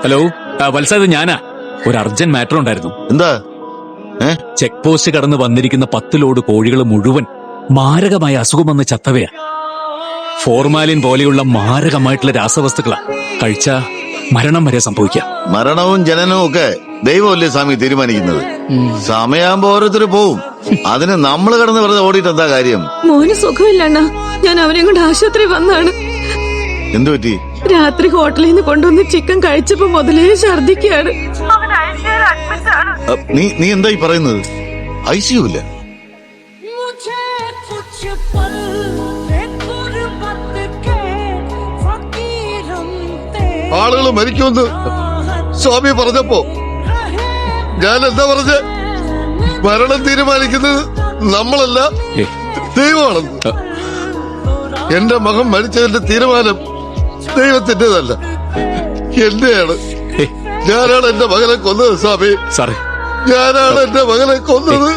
Hello വത്സത്, ഞാനാ. ഒരു urgent matter ഉണ്ടായിരുന്നു. എന്താ? ചെക്ക് പോസ്റ്റ് കടന്ന് വന്നിരിക്കുന്ന 10 ലോഡ് കോഴികൾ മുഴുവൻ മാരകമായ അസുഖം വന്ന് ചത്തവയാ. ഫോർമാലിൻ പോലെയുള്ള മാരകമായിട്ടുള്ള രാസവസ്തുക്കളാ. കഴിച്ച മരണം വരെ സംഭവിക്കാം. മരണവും ജനനവും ഒക്കെ ദൈവമല്ലേ സ്വാമി തീരുമാനിക്കുന്നത്. സമയാകുമ്പോ ഓരോരുത്തർ പോവും. അതിന് നമ്മൾ കടന്ന് വെറുതെ ഓടിയിട്ട് എന്താ കാര്യം? മോന് സുഖമില്ല അണ്ണാ. ഞാൻ അവനെ കൊണ്ട് ആശുപത്രി വന്നാണ്. എന്തു പറ്റി? രാത്രി ഹോട്ടലിൽ നിന്ന് കൊണ്ടുവന്ന് ചിക്കൻ കഴിച്ചപ്പോ മുതലേ ഛർദിക്കാണ്. നീ എന്തായി പറയുന്നത്? ICU ഇല്ല? ആളുകൾ മരിക്കുമെന്ന് സ്വാമി പറഞ്ഞപ്പോ ഞാൻ എന്താ പറഞ്ഞ? മരണം തീരുമാനിക്കുന്നത് നമ്മളല്ല, ദൈവമാണെന്ന്. എന്റെ മകൻ മരിച്ചതിന്റെ തീരുമാനം ദൈവത്തിന്റേതല്ല, എന്റെയാണ്. ഞാനാണ് എന്റെ മകനെ കൊന്നത് സ്വാമി. സാറേ, ഞാനാണ് എന്റെ മകനെ കൊന്നത്.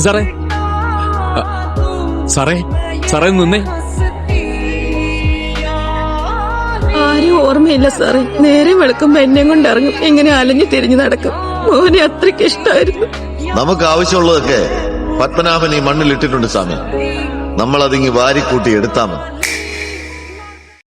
സാറേ, സാറേ, സാറേ നിന്നേ. ആരും ഓർമ്മയില്ല സാറേ. നേരെ വെളുക്കുമ്പോ എന്നെ കൊണ്ട് ഇറങ്ങും, എങ്ങനെ അലഞ്ഞു തിരിഞ്ഞു നടക്കും. മോനെ അത്രയ്ക്ക് ഇഷ്ടമായിരുന്നു. നമുക്ക് ആവശ്യമുള്ളതൊക്കെ പത്മനാഭൻ ഈ മണ്ണിൽ ഇട്ടിട്ടുണ്ട് സ്വാമി. നമ്മളതിങ്ങി വാരിക്കൂട്ടി എടുത്താൽ മതി.